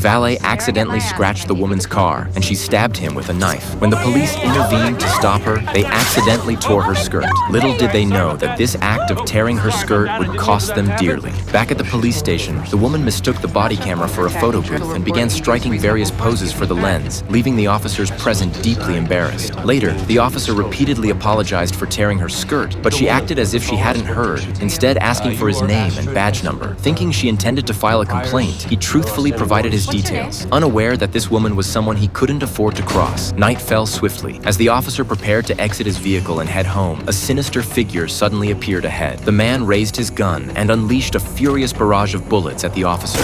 valet accidentally scratched the woman's car, and she stabbed him with a knife. When the police intervened to stop her, they accidentally tore her skirt. Little did they know that this act of tearing her skirt would cost them dearly. Back at the police station, the woman mistook the body camera for a photo booth and began striking various poses for the lens, leaving the officers present deeply embarrassed. Later, the officer repeatedly apologized for tearing her skirt, but she acted as if she hadn't heard, instead asking for his name and badge number. Thinking she intended to file a complaint, he truthfully provided his details, unaware that this woman was someone he couldn't afford to cross. Night fell swiftly. As the officer prepared to exit his vehicle and head home, a sinister figure suddenly appeared ahead. The man raised his gun and unleashed a furious barrage of bullets at the officer.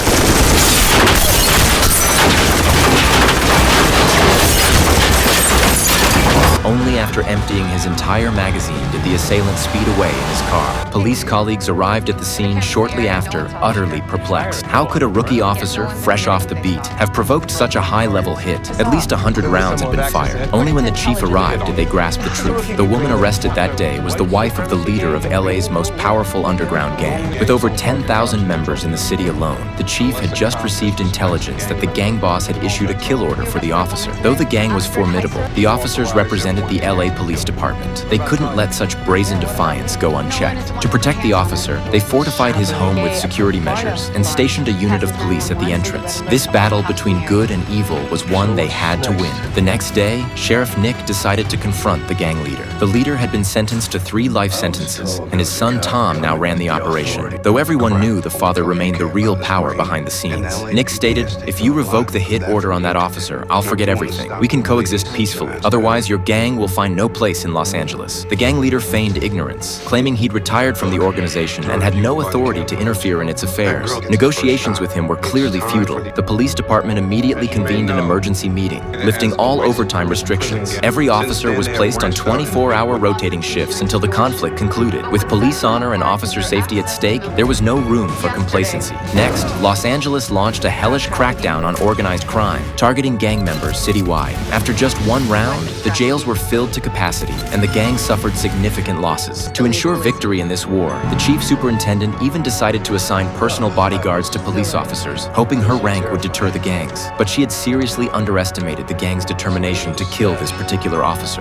Only after emptying his entire magazine did the assailant speed away in his car. Police colleagues arrived at the scene shortly after, utterly perplexed. How could a rookie officer, fresh off the beat, have provoked such a high-level hit? At least 100 rounds had been fired. Only when the chief arrived did they grasp the truth. The woman arrested that day was the wife of the leader of LA's most powerful underground gang. With over 10,000 members in the city alone, the chief had just received intelligence that the gang boss had issued a kill order for the officer. Though the gang was formidable, the officers represented the LA Police Department. They couldn't let such brazen defiance go unchecked. To protect the officer, they fortified his home with security measures and stationed a unit of police at the entrance. This battle between good and evil was one they had to win. The next day, Sheriff Nick decided to confront the gang leader. The leader had been sentenced to 3 life sentences, and his son Tom now ran the operation. Though everyone knew the father remained the real power behind the scenes. Nick stated, "If you revoke the hit order on that officer, I'll forget everything. We can coexist peacefully. Otherwise, your gang will find no place in Los Angeles." The gang leader feigned ignorance, claiming he'd retired from the organization and had no authority to interfere in its affairs. Negotiations with him were clearly futile. The police department immediately convened an emergency meeting, lifting all overtime restrictions. Every officer was placed on 24-hour rotating shifts until the conflict concluded. With police honor and officer safety at stake, there was no room for complacency. Next, Los Angeles launched a hellish crackdown on organized crime, targeting gang members citywide. After just one round, the jails were filled to capacity, and the gang suffered significant losses. To ensure victory in this war, the chief superintendent even decided to assign personal bodyguards to police officers, hoping her rank would deter the gangs. But she had seriously underestimated the gang's determination to kill this particular officer.